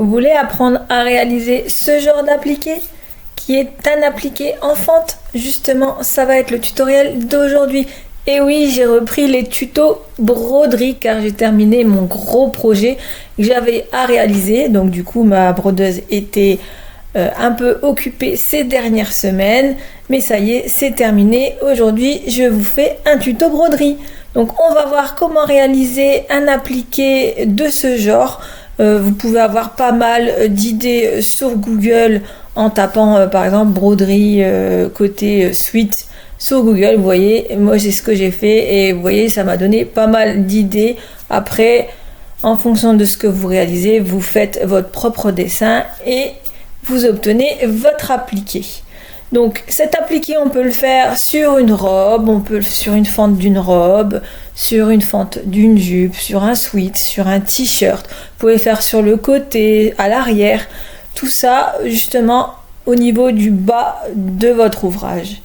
Vous voulez apprendre à réaliser ce genre d'appliqué qui est un appliqué en fente? Justement, ça va être le tutoriel d'aujourd'hui. Et oui, j'ai repris les tutos broderie car j'ai terminé mon gros projet que j'avais à réaliser. Donc du coup, ma brodeuse était un peu occupée ces dernières semaines. Mais ça y est, c'est terminé. Aujourd'hui, je vous fais un tuto broderie. Donc on va voir comment réaliser un appliqué de ce genre. Vous pouvez avoir pas mal d'idées sur Google en tapant par exemple broderie côté suite sur Google. Vous voyez, moi c'est ce que j'ai fait et vous voyez, ça m'a donné pas mal d'idées. Après, en fonction de ce que vous réalisez, vous faites votre propre dessin et vous obtenez votre appliqué. Donc cet appliqué, on peut le faire sur une robe, on peut sur une fente d'une robe, sur une fente d'une jupe, sur un sweat, sur un t-shirt. Vous pouvez faire sur le côté, à l'arrière. Tout ça justement au niveau du bas de votre ouvrage.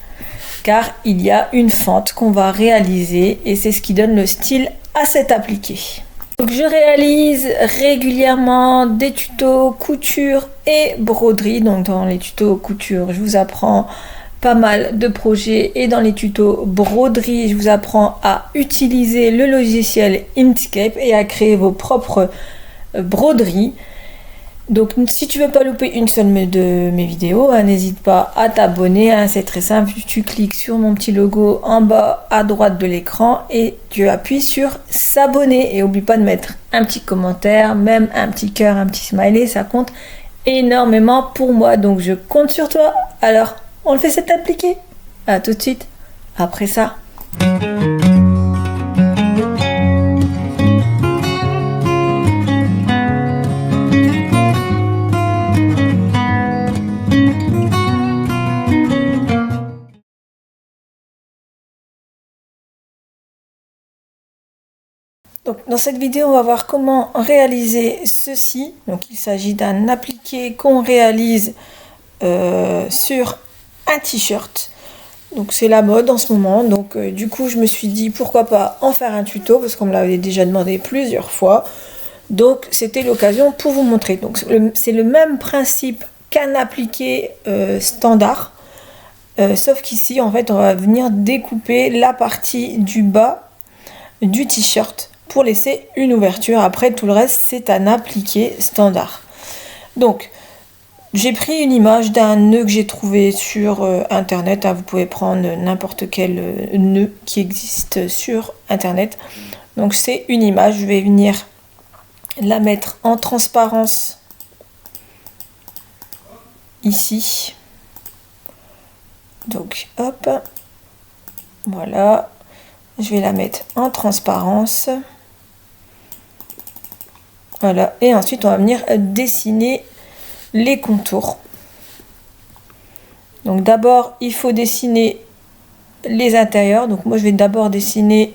Car il y a une fente qu'on va réaliser et c'est ce qui donne le style à cet appliqué. Donc je réalise régulièrement des tutos couture et broderie. Donc dans les tutos couture, je vous apprends pas mal de projets et dans les tutos broderie, je vous apprends à utiliser le logiciel Inkscape et à créer vos propres broderies. Donc si tu veux pas louper une seule de mes vidéos, n'hésite pas à t'abonner, c'est très simple, tu cliques sur mon petit logo en bas à droite de l'écran et tu appuies sur s'abonner et n'oublie pas de mettre un petit commentaire, même un petit cœur, un petit smiley, ça compte énormément pour moi, donc je compte sur toi. Alors on le fait cet appliqué, à tout de suite après ça. Donc, dans cette vidéo, on va voir comment réaliser ceci. Donc, il s'agit d'un appliqué qu'on réalise sur un t-shirt. Donc, c'est la mode en ce moment. Donc, du coup, je me suis dit pourquoi pas en faire un tuto parce qu'on me l'avait déjà demandé plusieurs fois. Donc, c'était l'occasion pour vous montrer. Donc, c'est le même principe qu'un appliqué standard. Sauf qu'ici, en fait, on va venir découper la partie du bas du t-shirt pour laisser une ouverture. Après, tout le reste, c'est un appliqué standard. Donc, j'ai pris une image d'un nœud que j'ai trouvé sur internet. Vous pouvez prendre n'importe quel nœud qui existe sur internet. Donc, c'est une image. Je vais venir la mettre en transparence ici. Donc, hop. Voilà. Je vais la mettre en transparence. Voilà, et ensuite on va venir dessiner les contours. Donc d'abord il faut dessiner les intérieurs. Donc moi je vais d'abord dessiner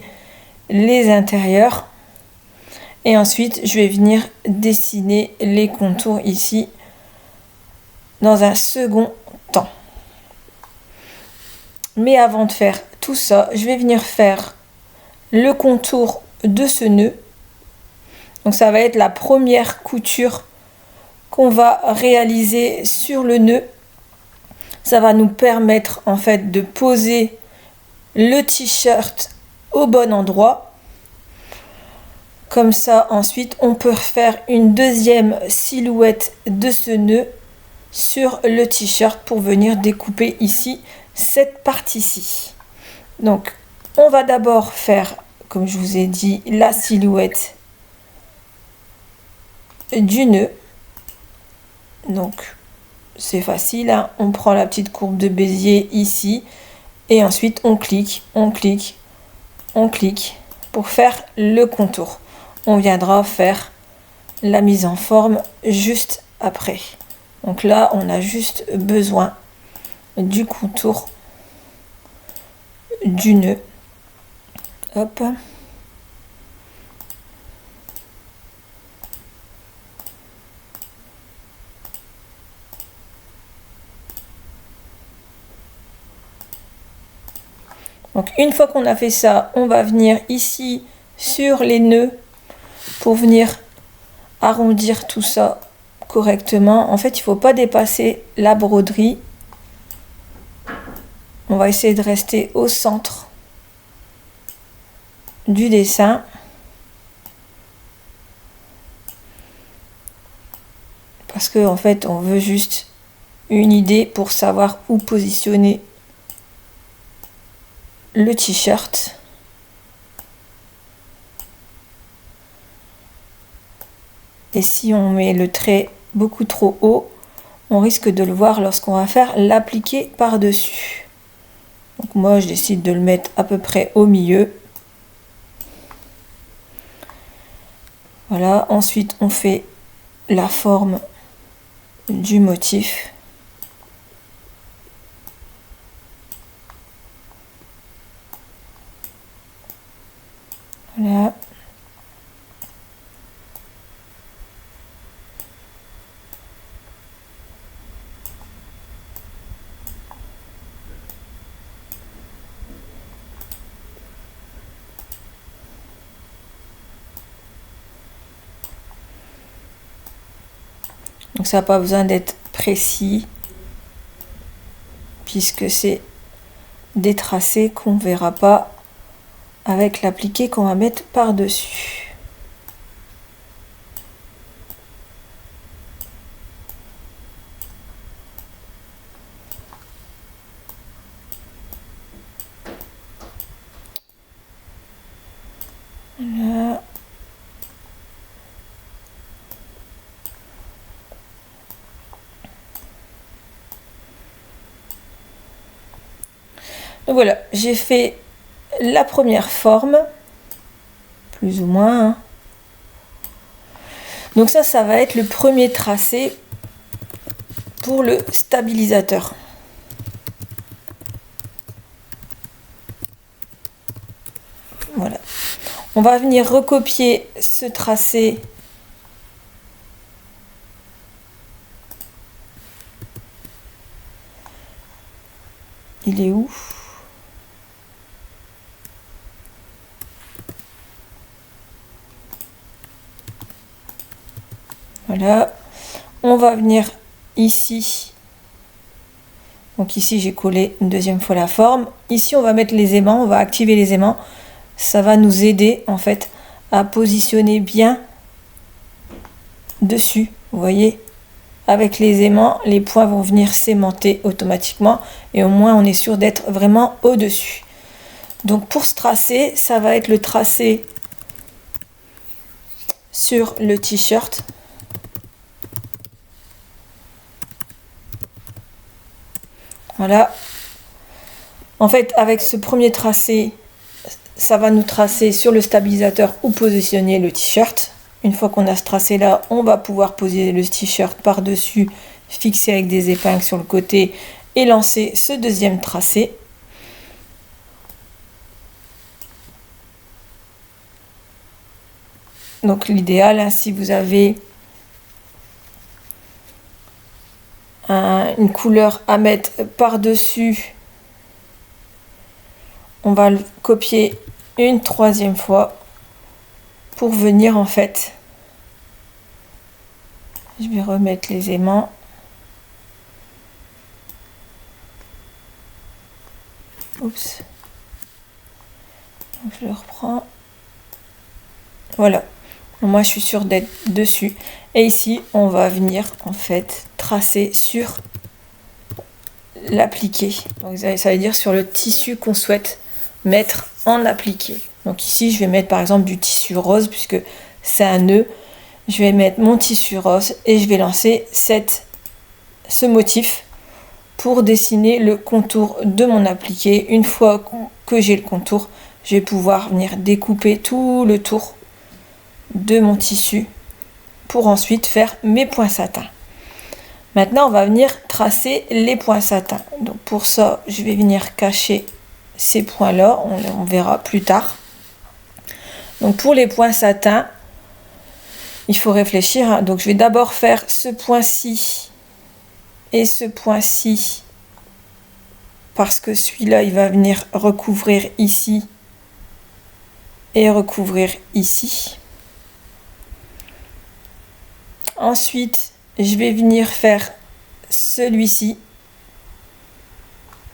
les intérieurs et ensuite je vais venir dessiner les contours ici dans un second temps. Mais avant de faire tout ça, je vais venir faire le contour de ce nœud. Donc ça va être la première couture qu'on va réaliser sur le nœud. Ça va nous permettre en fait de poser le t-shirt au bon endroit. Comme ça ensuite on peut faire une deuxième silhouette de ce nœud sur le t-shirt pour venir découper ici cette partie-ci. Donc on va d'abord faire, comme je vous ai dit, la silhouette du nœud. Donc c'est facile, hein. On prend la petite courbe de Bézier ici et ensuite on clique, on clique, on clique pour faire le contour. On viendra faire la mise en forme juste après. Donc là on a juste besoin du contour du nœud. Hop. Donc une fois qu'on a fait ça, on va venir ici sur les nœuds pour venir arrondir tout ça correctement. En fait, il ne faut pas dépasser la broderie. On va essayer de rester au centre du dessin. Parce que en fait, on veut juste une idée pour savoir où positionner le t-shirt. Et si on met le trait beaucoup trop haut, on risque de le voir lorsqu'on va faire l'appliquer par-dessus. Donc moi, je décide de le mettre à peu près au milieu. Voilà, ensuite on fait la forme du motif. Voilà. Donc ça n'a pas besoin d'être précis puisque c'est des tracés qu'on ne verra pas avec l'appliqué qu'on va mettre par-dessus. Voilà. Donc voilà, j'ai fait la première forme, plus ou moins. Hein. Donc ça va être le premier tracé pour le stabilisateur. Voilà. On va venir recopier ce tracé il est où? Voilà, on va venir ici. Donc ici j'ai collé une deuxième fois la forme. Ici on va mettre les aimants, on va activer les aimants. Ça va nous aider en fait à positionner bien dessus. Vous voyez, avec les aimants, les points vont venir s'aimanter automatiquement et au moins on est sûr d'être vraiment au-dessus. Donc pour ce tracé, ça va être le tracé sur le t-shirt. Voilà. En fait, avec ce premier tracé, ça va nous tracer sur le stabilisateur où positionner le t-shirt. Une fois qu'on a ce tracé là, on va pouvoir poser le t-shirt par-dessus, fixer avec des épingles sur le côté et lancer ce deuxième tracé. Donc l'idéal, hein, si vous avez une couleur à mettre par-dessus, on va le copier une troisième fois pour venir en fait. Je vais remettre les aimants. Oups. Donc je le reprends. Voilà. Moi je suis sûre d'être dessus. Et ici on va venir en fait tracer sur l'appliqué. Donc ça veut dire sur le tissu qu'on souhaite mettre en appliqué. Donc ici je vais mettre par exemple du tissu rose puisque c'est un nœud. Je vais mettre mon tissu rose et je vais lancer ce motif pour dessiner le contour de mon appliqué. Une fois que j'ai le contour, je vais pouvoir venir découper tout le tour de mon tissu pour ensuite faire mes points satin. Maintenant, on va venir tracer les points satin. Donc pour ça, je vais venir cacher ces points-là. On verra plus tard. Donc pour les points satin, il faut réfléchir. Hein. Donc je vais d'abord faire ce point-ci et ce point-ci parce que celui-là, il va venir recouvrir ici et recouvrir ici. Ensuite, je vais venir faire celui-ci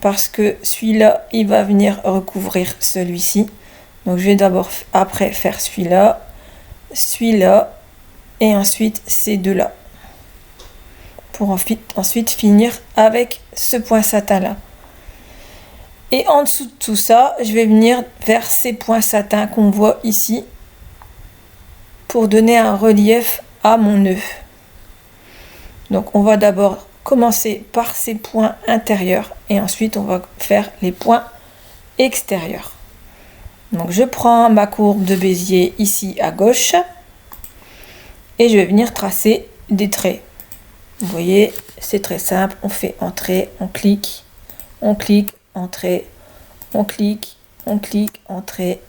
parce que celui-là il va venir recouvrir celui-ci. Donc je vais d'abord après faire celui-là et ensuite ces deux là pour ensuite finir avec ce point satin là. Et en dessous de tout ça, je vais venir faire ces points satin qu'on voit ici pour donner un relief à mon nœud. Donc on va d'abord commencer par ces points intérieurs et ensuite on va faire les points extérieurs. Donc je prends ma courbe de Bézier ici à gauche et je vais venir tracer des traits. Vous voyez, c'est très simple, on fait entrée, on clique, entrée, on clique, entrée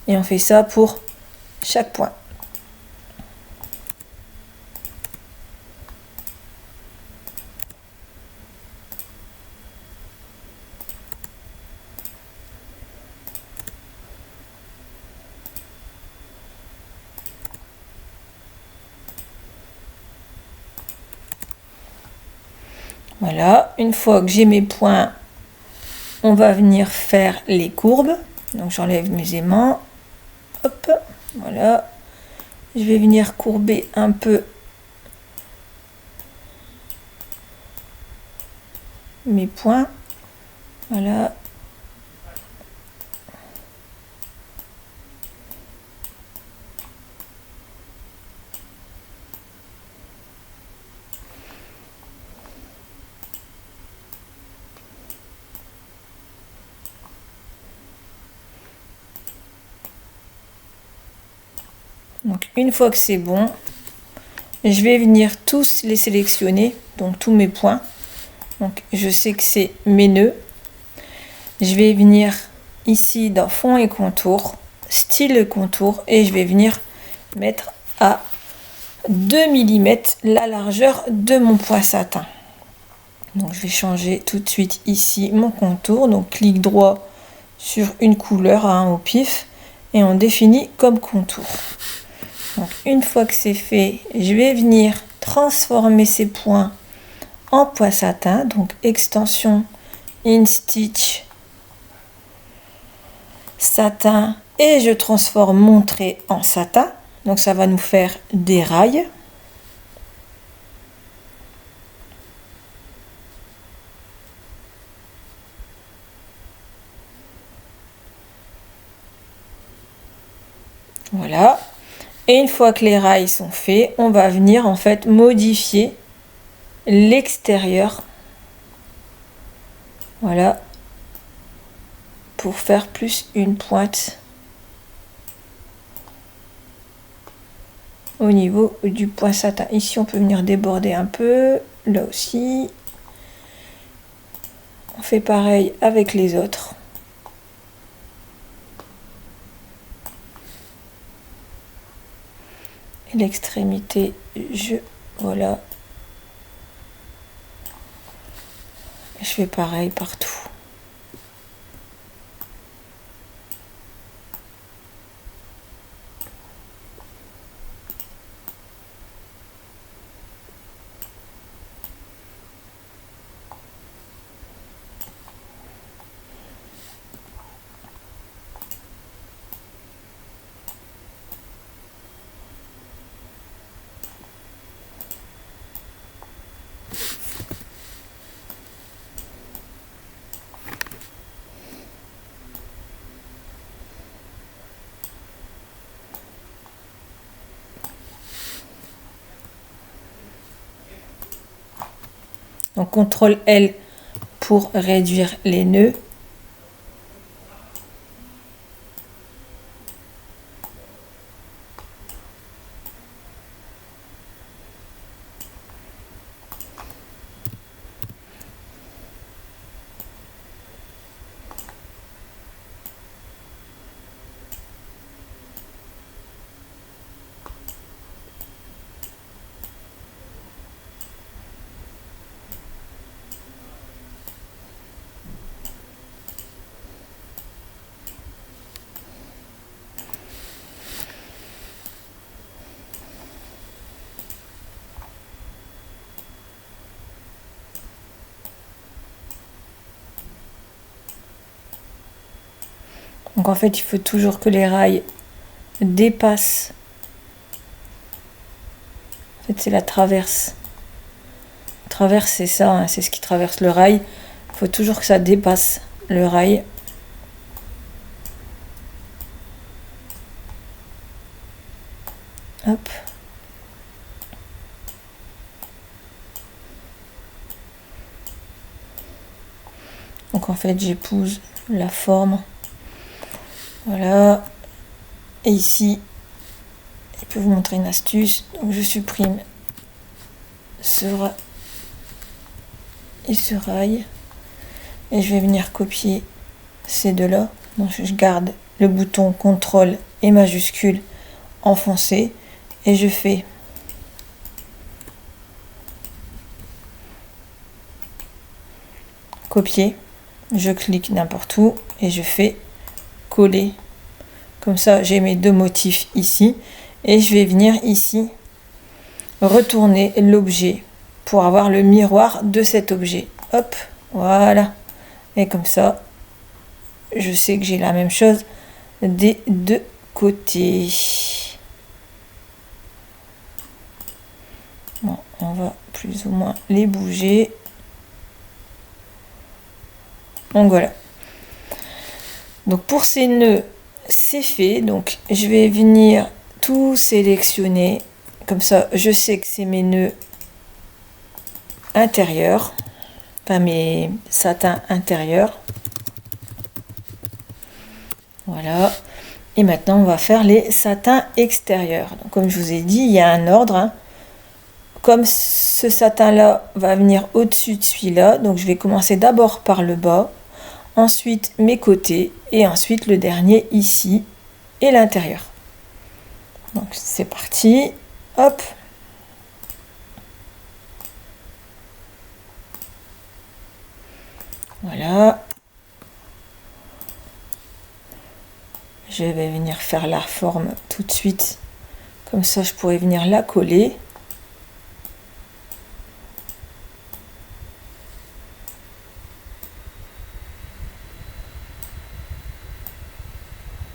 et on fait ça pour chaque point. Voilà, une fois que j'ai mes points, on va venir faire les courbes. Donc j'enlève mes aimants. Hop, voilà. Je vais venir courber un peu mes points. Voilà. Donc une fois que c'est bon, je vais venir tous les sélectionner, donc tous mes points. Donc je sais que c'est mes nœuds. Je vais venir ici dans fond et contour, style contour, et je vais venir mettre à 2 mm la largeur de mon point satin. Donc je vais changer tout de suite ici mon contour, donc clic droit sur une couleur au pif et on définit comme contour. Donc une fois que c'est fait, je vais venir transformer ces points en point satin, donc extension in stitch satin et je transforme mon trait en satin, donc ça va nous faire des rails. Voilà. Et une fois que les rails sont faits, on va venir en fait modifier l'extérieur. Voilà. Pour faire plus une pointe au niveau du point satin. Ici, on peut venir déborder un peu. Là aussi. On fait pareil avec les autres. L'extrémité, voilà, je fais pareil partout. Donc CTRL L pour réduire les nœuds. Donc en fait, il faut toujours que les rails dépassent. En fait, c'est la traverse. La traverse, c'est ça, hein, c'est ce qui traverse le rail. Il faut toujours que ça dépasse le rail. Hop. Donc en fait, j'épouse la forme. Voilà. Et ici, je peux vous montrer une astuce. Donc je supprime ce rail et ce rail. Et je vais venir copier ces deux-là. Donc je garde le bouton CTRL et majuscule enfoncé. Et je fais copier. Je clique n'importe où et je fais coller. Comme ça, j'ai mes deux motifs ici. Et je vais venir ici retourner l'objet pour avoir le miroir de cet objet. Hop, voilà. Et comme ça, je sais que j'ai la même chose des deux côtés. Bon, on va plus ou moins les bouger. Donc voilà. Donc pour ces nœuds, c'est fait. Donc je vais venir tout sélectionner. Comme ça, je sais que c'est mes nœuds intérieurs. Enfin, mes satins intérieurs. Voilà. Et maintenant, on va faire les satins extérieurs. Donc, comme je vous ai dit, il y a un ordre. Hein. Comme ce satin-là va venir au-dessus de celui-là, donc je vais commencer d'abord par le bas, ensuite mes côtés, et ensuite le dernier ici, et l'intérieur. Donc c'est parti. Hop. Voilà. Je vais venir faire la forme tout de suite. Comme ça, je pourrais venir la coller.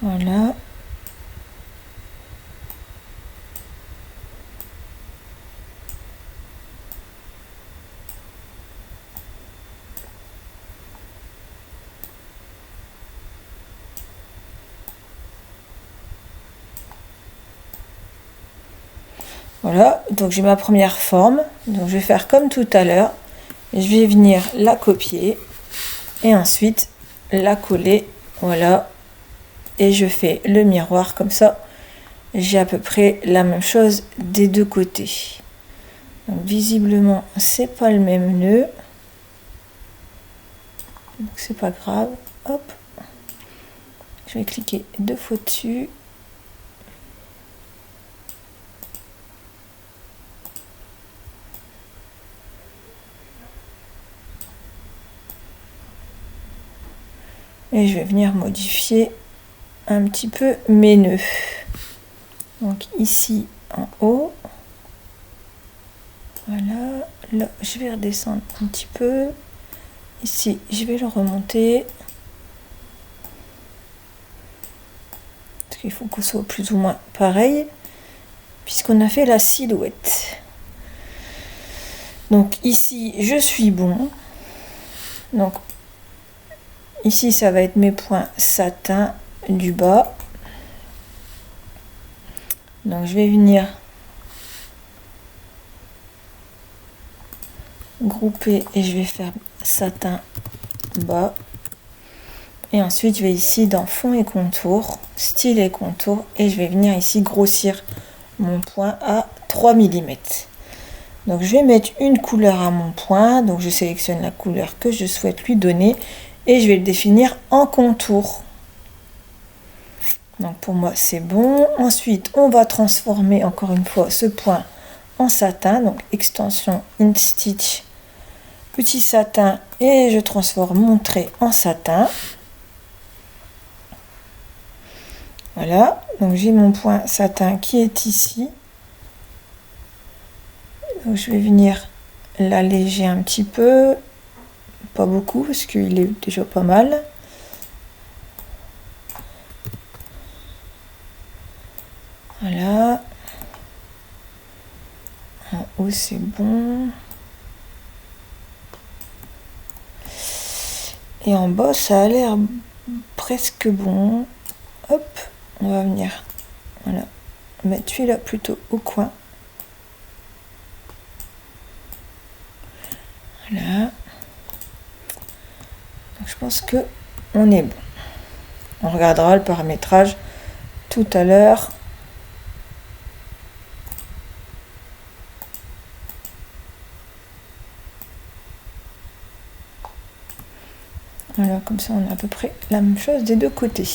Voilà. Voilà, donc j'ai ma première forme. Donc je vais faire comme tout à l'heure. Je vais venir la copier et ensuite la coller. Voilà. Et je fais le miroir comme ça. J'ai à peu près la même chose des deux côtés. Donc visiblement, c'est pas le même nœud. Donc c'est pas grave. Hop. Je vais cliquer deux fois dessus. Et je vais venir modifier un petit peu mes nœuds. Donc ici en haut. Voilà. Là, je vais redescendre un petit peu. Ici, je vais le remonter. Parce qu'il faut qu'on soit plus ou moins pareil. Puisqu'on a fait la silhouette. Donc ici, je suis bon. Donc ici, ça va être mes points satin du bas. Donc je vais venir grouper et je vais faire satin bas. Et ensuite, je vais ici dans fond et contour, style et contour. Et je vais venir ici grossir mon point à 3 mm. Donc je vais mettre une couleur à mon point. Donc je sélectionne la couleur que je souhaite lui donner. Et je vais le définir en contour. Donc pour moi c'est bon. Ensuite on va transformer encore une fois ce point en satin. Donc extension in stitch, petit satin, et je transforme mon trait en satin. Voilà, donc j'ai mon point satin qui est ici. Donc je vais venir l'alléger un petit peu, pas beaucoup parce qu'il est déjà pas mal. En haut, c'est bon. Et en bas, ça a l'air presque bon. Hop, on va venir, voilà, mettre celui-là plutôt au coin. Voilà. Donc, je pense que on est bon. On regardera le paramétrage tout à l'heure. Voilà, comme ça on a à peu près la même chose des deux côtés.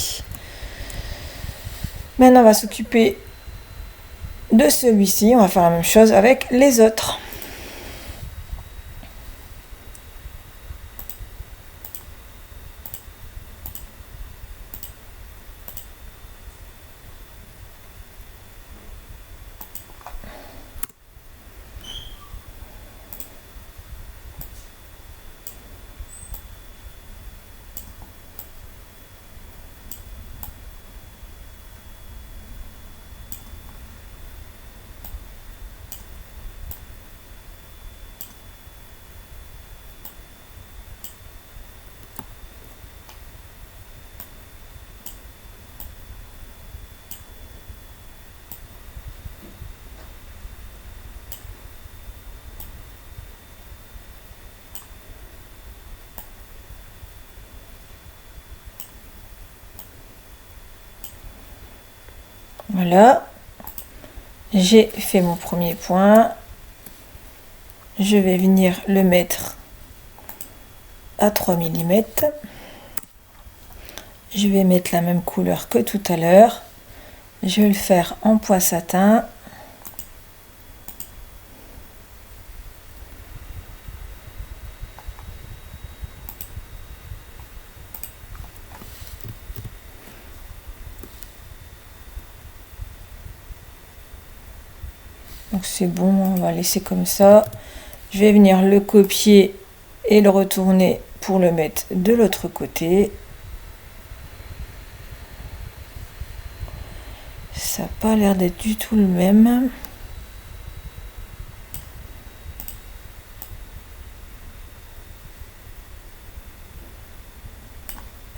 Maintenant on va s'occuper de celui-ci. On va faire la même chose avec les autres. Voilà, j'ai fait mon premier point. Je vais venir le mettre à 3 mm. Je vais mettre la même couleur que tout à l'heure. Je vais le faire en pois satin. Donc c'est bon, on va laisser comme ça. Je vais venir le copier et le retourner pour le mettre de l'autre côté. Ça n'a pas l'air d'être du tout le même.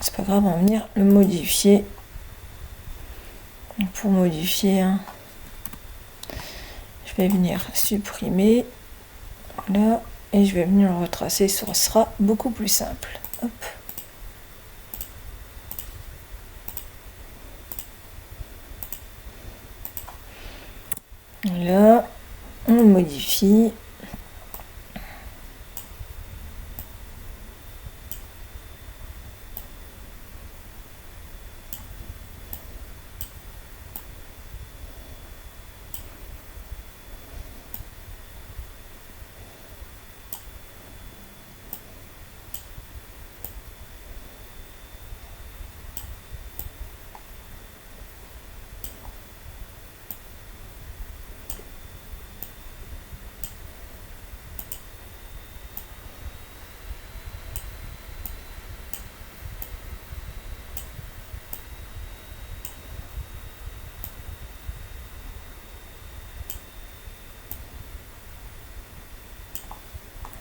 C'est pas grave, on va venir le modifier. Pour modifier, hein, je vais venir supprimer. Voilà, et je vais venir le retracer, ce sera beaucoup plus simple. Hop. Là, on le modifie.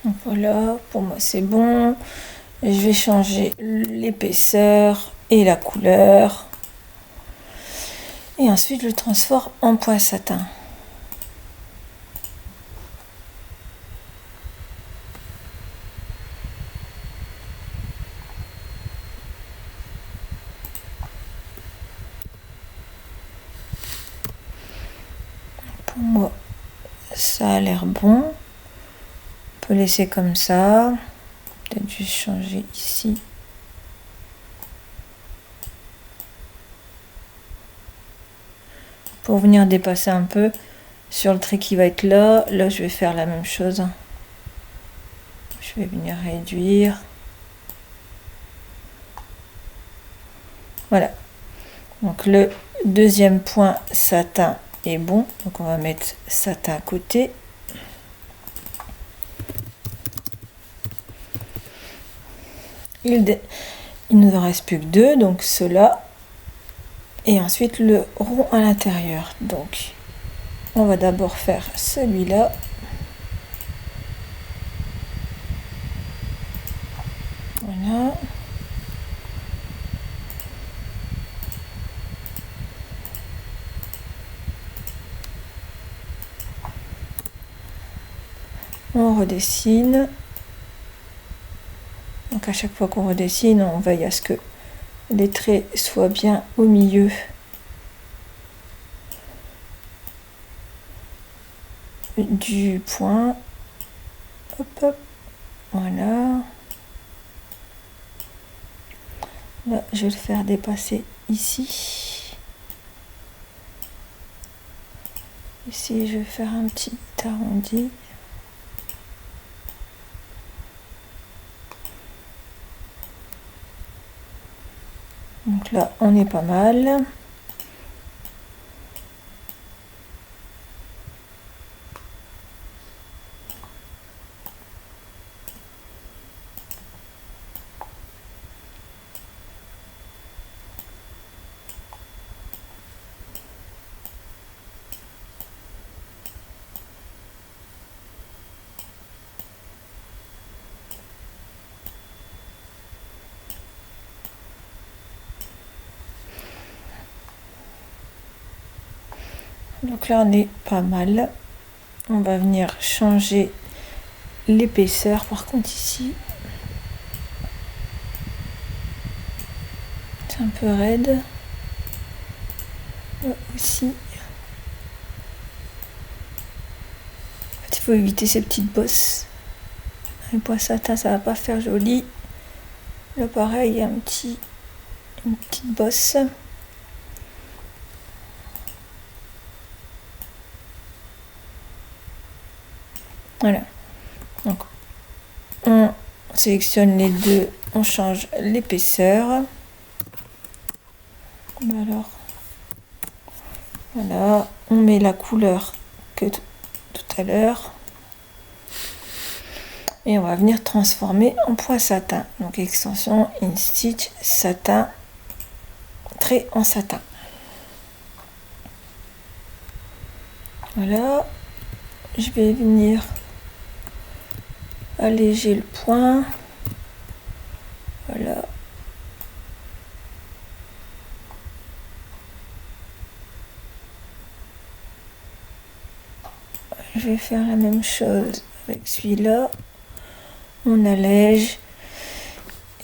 Donc voilà, pour moi c'est bon. Je vais changer l'épaisseur et la couleur. Et ensuite je le transforme en pois satin. Pour moi, ça a l'air bon. On peut laisser comme ça. Peut-être juste changer ici. Pour venir dépasser un peu sur le trait qui va être là. Là, je vais faire la même chose. Je vais venir réduire. Voilà. Donc le deuxième point satin est bon. Donc on va mettre satin à côté. Il ne nous en reste plus que deux, donc cela et ensuite le rond à l'intérieur. Donc on va d'abord faire celui-là. Voilà. On redessine. Donc à chaque fois qu'on redessine, on veille à ce que les traits soient bien au milieu du point. Hop, hop. Voilà. Là, je vais le faire dépasser ici. Ici, je vais faire un petit arrondi. Donc là, on est pas mal. Donc là, on est pas mal. On va venir changer l'épaisseur. Par contre, ici, c'est un peu raide. Là aussi. En fait, il faut éviter ces petites bosses. Un point satin, ça va pas faire joli. Là, pareil, il y a une petite bosse. Voilà. Donc, on sélectionne les deux, on change l'épaisseur. Alors, voilà, on met la couleur que tout à l'heure. Et on va venir transformer en point satin. Donc, extension, in stitch, satin, trait en satin. Voilà. Je vais venir alléger le point. Voilà. Je vais faire la même chose avec celui-là. On allège.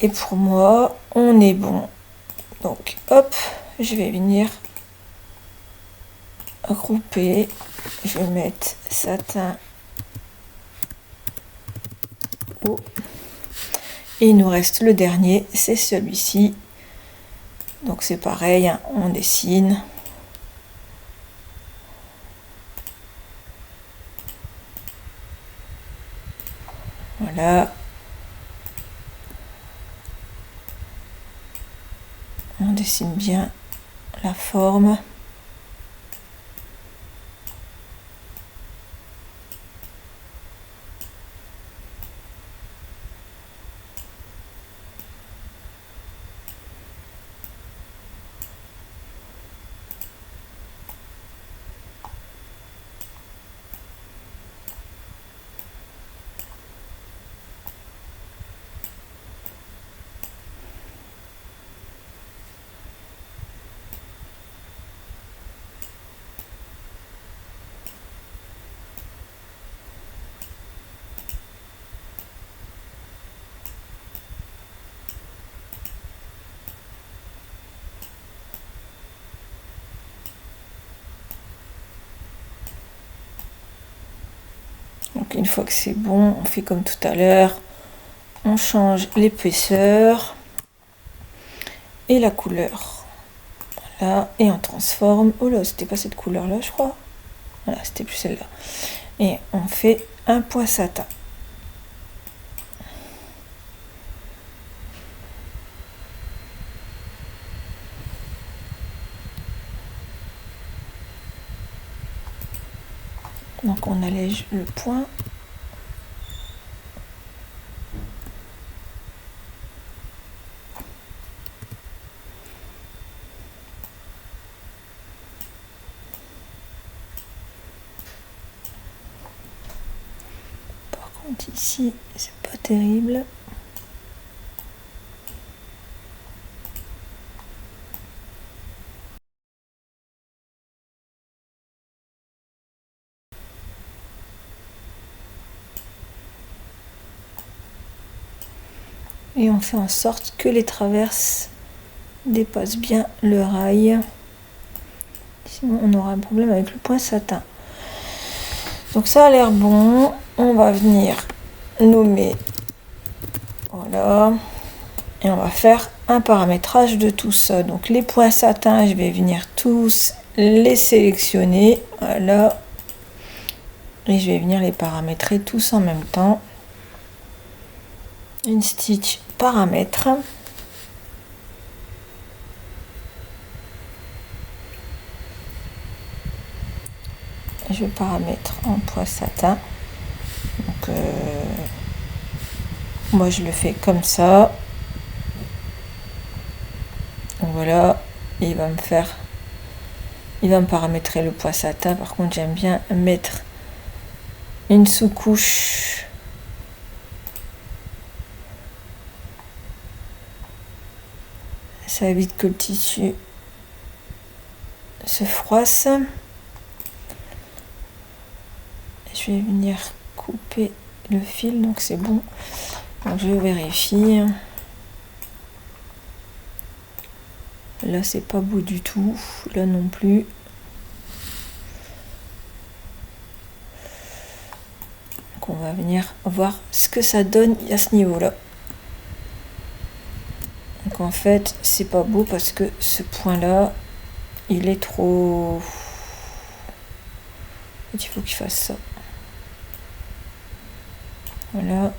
Et pour moi, on est bon. Donc, hop, je vais venir grouper. Je vais mettre satin haut. Et il nous reste le dernier, c'est celui-ci. Donc c'est pareil, hein, on dessine. Voilà. On dessine bien la forme. Donc une fois que c'est bon, on fait comme tout à l'heure. On change l'épaisseur et la couleur. Voilà, et on transforme. Oh là, c'était pas cette couleur-là, je crois. Voilà, c'était plus celle-là. Et on fait un point satin. Donc on allège le point. Donc ici, c'est pas terrible. Et on fait en sorte que les traverses dépassent bien le rail. Sinon, on aura un problème avec le point satin. Donc ça a l'air bon. On va venir nommer. Voilà. Et on va faire un paramétrage de tout ça. Donc les points satin, je vais venir tous les sélectionner. Voilà. Et je vais venir les paramétrer tous en même temps. Une stitch paramètre. Je paramètre en point satin. Donc moi je le fais comme ça. Donc voilà, il va me paramétrer le point satin. Par contre, j'aime bien mettre une sous-couche. Ça évite que le tissu se froisse. Je vais venir couper le fil, donc c'est bon. Donc je vérifie. Là, c'est pas beau du tout. Là non plus. Donc on va venir voir ce que ça donne à ce niveau-là. Donc en fait, c'est pas beau parce que ce point-là, il est trop... Il faut qu'il fasse ça. Voilà.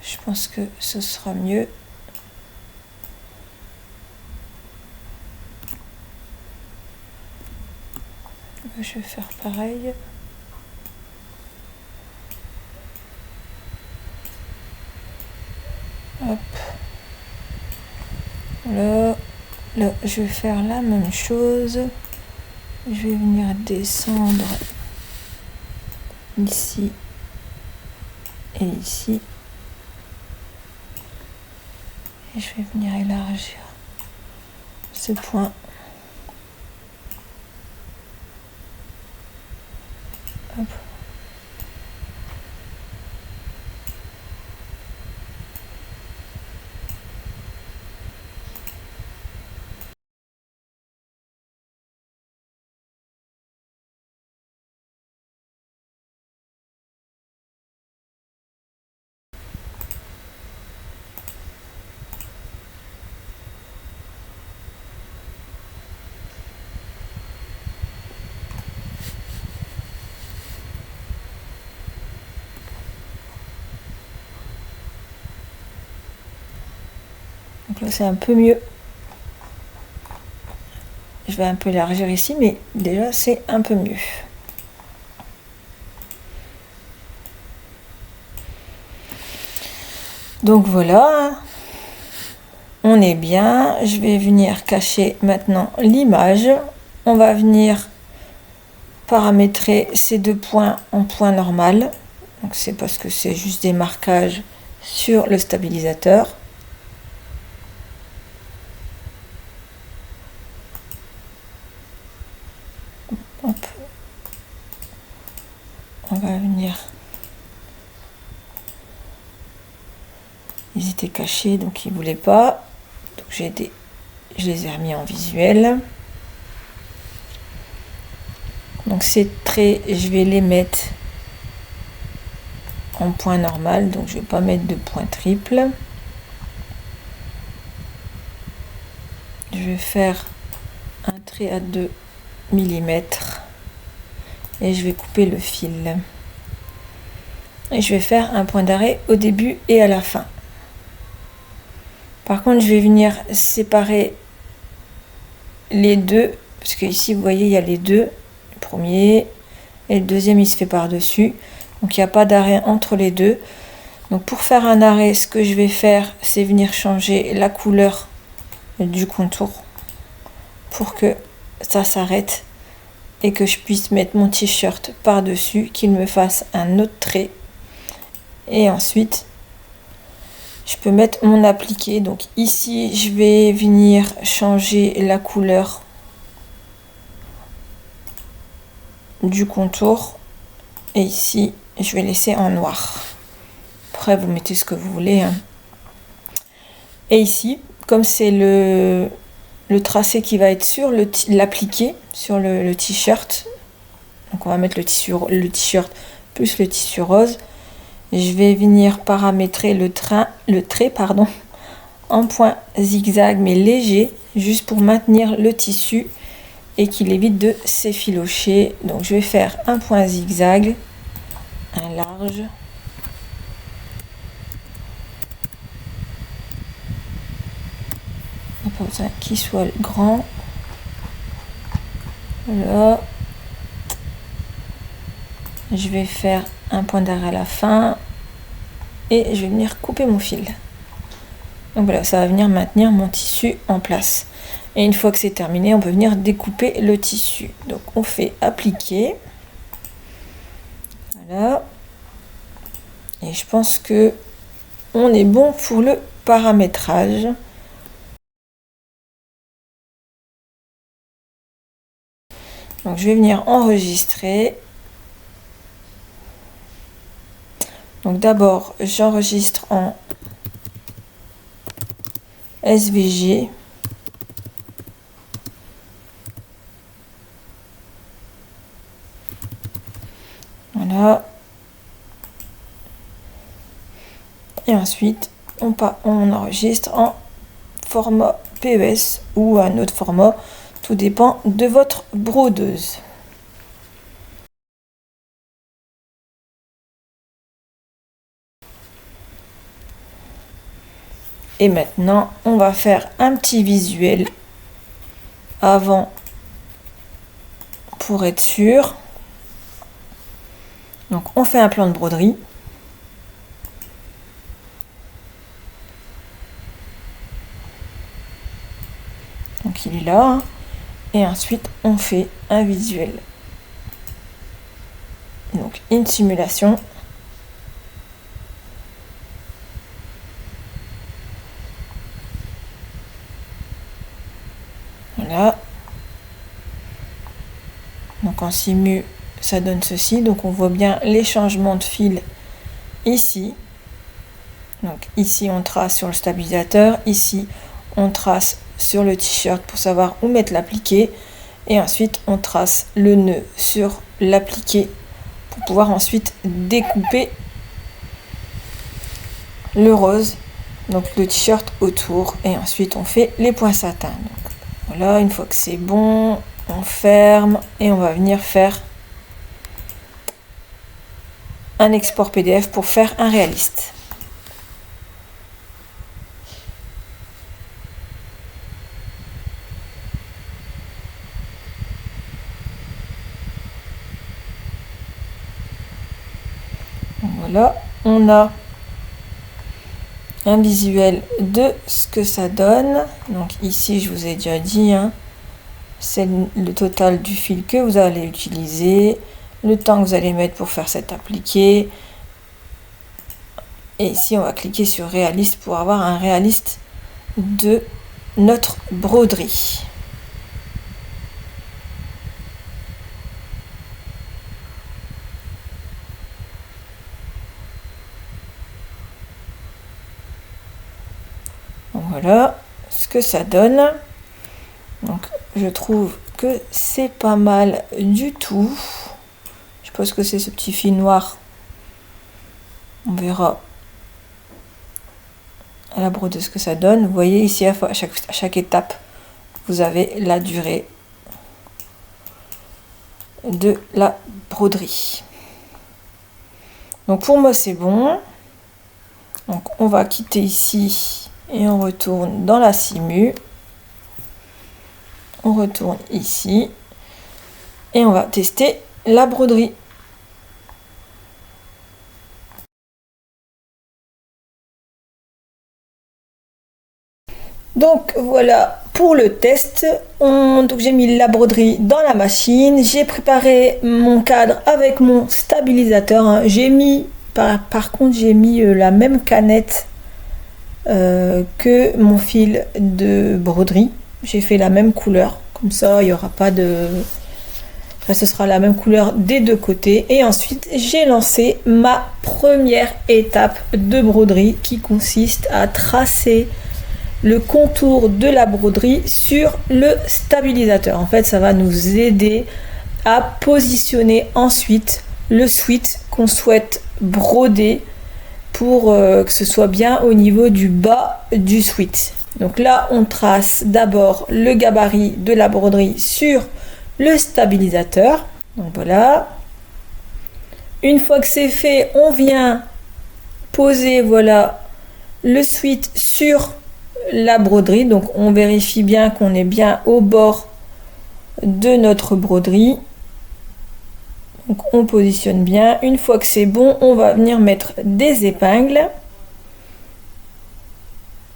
Je pense que ce sera mieux. Je vais faire pareil. Hop. Là, je vais faire la même chose. Je vais venir descendre ici et ici. Et je vais venir élargir ce point. Hop. Donc là, c'est un peu mieux. Je vais un peu élargir ici, mais déjà, c'est un peu mieux. Donc voilà, on est bien. Je vais venir cacher maintenant l'image. On va venir paramétrer ces deux points en point normal. Donc c'est parce que c'est juste des marquages sur le stabilisateur. Hop. On va venir. Ils étaient cachés, donc ils ne voulaient pas. Donc je les ai remis en visuel. Donc ces traits, je vais les mettre en point normal. Donc je ne vais pas mettre de point triple. Je vais faire un trait à 2 mm. Et je vais couper le fil. Et je vais faire un point d'arrêt au début et à la fin. Par contre, je vais venir séparer les deux, parce que ici, vous voyez, il y a les deux. Le premier et le deuxième, il se fait par-dessus. Donc, il n'y a pas d'arrêt entre les deux. Donc pour faire un arrêt, ce que je vais faire, c'est venir changer la couleur du contour pour que ça s'arrête et que je puisse mettre mon t-shirt par-dessus, qu'il me fasse un autre trait. Et ensuite, je peux mettre mon appliqué. Donc ici, je vais venir changer la couleur du contour. Et ici, je vais laisser en noir. Après, vous mettez ce que vous voulez, hein. Et ici, comme c'est le tracé qui va être sur l'appliqué, sur le t-shirt, donc on va mettre le t-shirt plus le tissu rose. Je vais venir paramétrer le trait en point zigzag mais léger, juste pour maintenir le tissu et qu'il évite de s'effilocher. Donc je vais faire un point zigzag, un large. Pas besoin qu'il soit grand. Voilà. Je vais faire un point d'arrêt à la fin et je vais venir couper mon fil. Donc voilà, ça va venir maintenir mon tissu en place. Et une fois que c'est terminé, on peut venir découper le tissu. Donc on fait appliquer. Voilà. Et je pense que on est bon pour le paramétrage. Donc je vais venir enregistrer. Donc d'abord, j'enregistre en SVG. Voilà. Et ensuite, on enregistre en format PES ou un autre format. Tout dépend de votre brodeuse. Et maintenant, on va faire un petit visuel avant pour être sûr. Donc, on fait un plan de broderie. Donc, il est là, hein. Et ensuite, on fait un visuel. Donc, une simulation. Voilà. Donc en simu, ça donne ceci. Donc on voit bien les changements de fil ici. Donc ici on trace sur le stabilisateur. Ici on trace sur le t-shirt pour savoir où mettre l'appliqué. Et ensuite on trace le nœud sur l'appliqué pour pouvoir ensuite découper le rose. Donc le t-shirt autour. Et ensuite on fait les points satin. Donc, voilà, une fois que c'est bon, on ferme et on va venir faire un export PDF pour faire un réaliste. Donc voilà, on a un visuel de ce que ça donne. Donc ici, je vous ai déjà dit, hein, c'est le total du fil que vous allez utiliser, le temps que vous allez mettre pour faire cet appliqué. Et ici, on va cliquer sur réaliste pour avoir un réaliste de notre broderie. Voilà ce que ça donne. Donc je trouve que c'est pas mal du tout. Je pense que c'est ce petit fil noir. On verra à la brodeuse ce que ça donne. Vous voyez ici à chaque étape, vous avez la durée de la broderie. Donc pour moi c'est bon. Donc on va quitter ici et on retourne dans la simu. On retourne ici et on va tester la broderie. Donc voilà pour le test. Donc j'ai mis la broderie dans la machine. J'ai préparé mon cadre avec mon stabilisateur, hein. J'ai mis, par contre, j'ai mis la même canette que mon fil de broderie. J'ai fait la même couleur. Comme ça, il n'y aura pas de... Enfin, ce sera la même couleur des deux côtés. Et ensuite, j'ai lancé ma première étape de broderie qui consiste à tracer le contour de la broderie sur le stabilisateur. En fait, ça va nous aider à positionner ensuite le sweat qu'on souhaite broder pour que ce soit bien au niveau du bas du sweat. Donc là, on trace d'abord le gabarit de la broderie sur le stabilisateur. Donc voilà. Une fois que c'est fait, on vient poser, voilà, le sweat sur la broderie. Donc on vérifie bien qu'on est bien au bord de notre broderie. Donc on positionne bien. Une fois que c'est bon, on va venir mettre des épingles.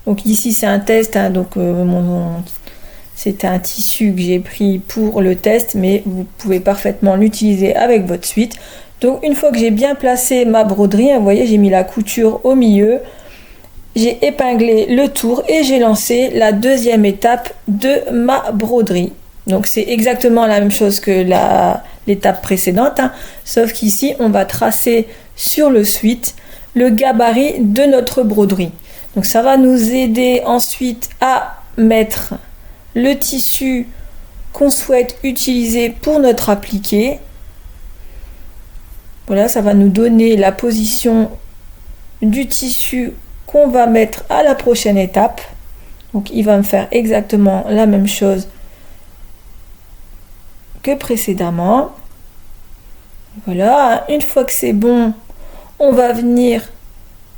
Donc ici c'est un test, hein, donc c'est un tissu que j'ai pris pour le test, mais vous pouvez parfaitement l'utiliser avec votre suite. Donc une fois que j'ai bien placé ma broderie, vous voyez, j'ai mis la couture au milieu, j'ai épinglé le tour et j'ai lancé la deuxième étape de ma broderie. Donc c'est exactement la même chose que l'étape précédente, hein, sauf qu'ici on va tracer sur le sweat le gabarit de notre broderie. Donc ça va nous aider ensuite à mettre le tissu qu'on souhaite utiliser pour notre appliqué. Voilà, ça va nous donner la position du tissu qu'on va mettre à la prochaine étape. Donc il va me faire exactement la même chose que précédemment. Voilà, une fois que c'est bon, on va venir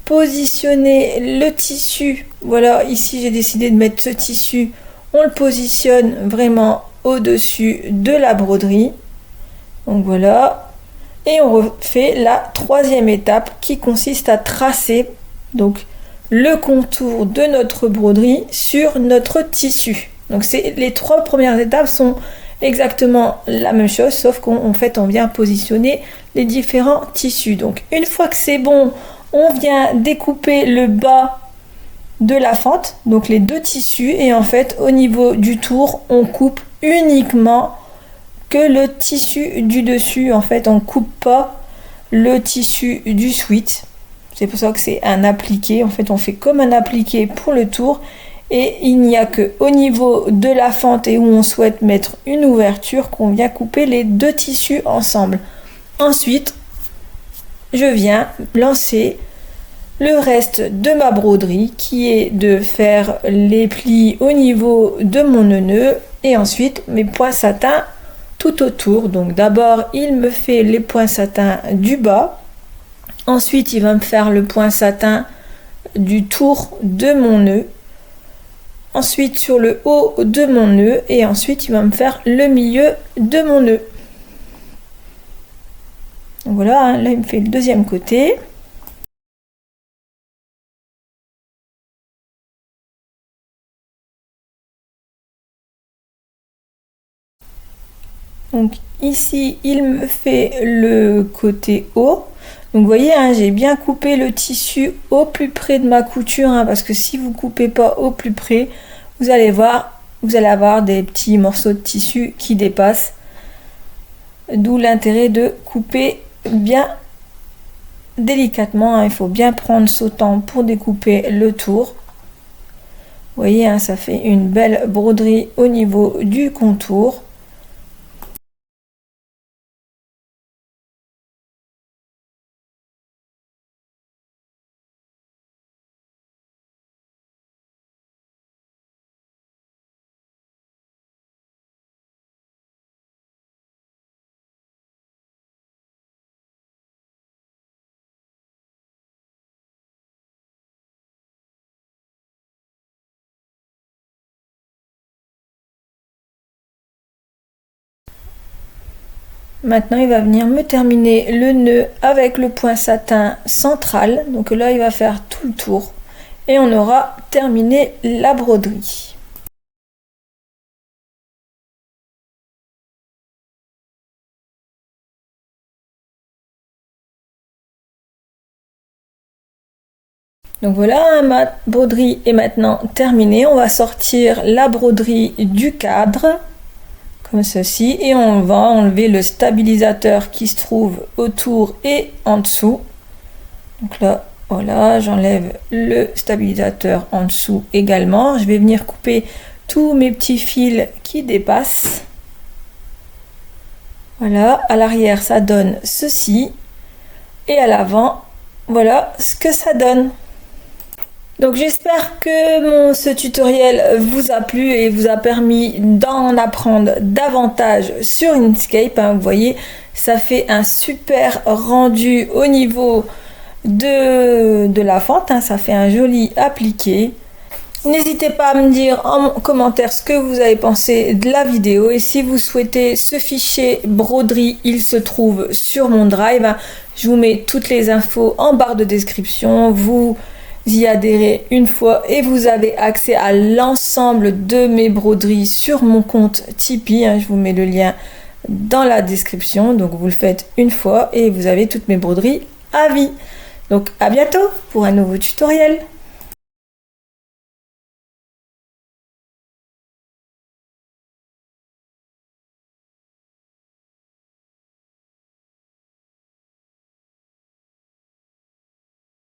positionner le tissu. Voilà, ici j'ai décidé de mettre ce tissu, on le positionne vraiment au-dessus de la broderie. Donc voilà, et on refait la troisième étape qui consiste à tracer donc le contour de notre broderie sur notre tissu. Donc les trois premières étapes sont exactement la même chose, sauf qu'en fait on vient positionner les différents tissus. Donc une fois que c'est bon, on vient découper le bas de la fente, donc les deux tissus, et en fait au niveau du tour on coupe uniquement que le tissu du dessus. En fait on coupe pas le tissu du sweat. C'est pour ça que c'est un appliqué. En fait on fait comme un appliqué pour le tour, et il n'y a que au niveau de la fente et où on souhaite mettre une ouverture qu'on vient couper les deux tissus ensemble. Ensuite je viens lancer le reste de ma broderie, qui est de faire les plis au niveau de mon nœud et ensuite mes points satin tout autour. Donc d'abord il me fait les points satin du bas, ensuite il va me faire le point satin du tour de mon nœud, ensuite sur le haut de mon nœud, et ensuite il va me faire le milieu de mon nœud. Donc voilà, hein, là il me fait le deuxième côté. Donc ici il me fait le côté haut. Donc vous voyez, hein, j'ai bien coupé le tissu au plus près de ma couture, hein, parce que si vous coupez pas au plus près, vous allez avoir des petits morceaux de tissu qui dépassent. D'où l'intérêt de couper bien délicatement, hein. Il faut bien prendre ce temps pour découper le tour. Vous voyez, hein, ça fait une belle broderie au niveau du contour. Maintenant il va venir me terminer le nœud avec le point satin central. Donc là il va faire tout le tour et on aura terminé la broderie. Donc voilà, ma broderie est maintenant terminée. On va sortir la broderie du cadre, comme ceci, et on va enlever le stabilisateur qui se trouve autour et en dessous. Donc là, voilà, j'enlève le stabilisateur en dessous également. Je vais venir couper tous mes petits fils qui dépassent. Voilà, à l'arrière, ça donne ceci. Et à l'avant, voilà ce que ça donne. Donc j'espère que ce tutoriel vous a plu et vous a permis d'en apprendre davantage sur Inkscape. Vous voyez, ça fait un super rendu au niveau de la fente, ça fait un joli appliqué. N'hésitez pas à me dire en commentaire ce que vous avez pensé de la vidéo, et si vous souhaitez ce fichier broderie, il se trouve sur mon Drive. Je vous mets toutes les infos en barre de description. Vous y adhérez une fois et vous avez accès à l'ensemble de mes broderies sur mon compte Tipeee. Je vous mets le lien dans la description. Donc vous le faites une fois et vous avez toutes mes broderies à vie. Donc à bientôt pour un nouveau tutoriel.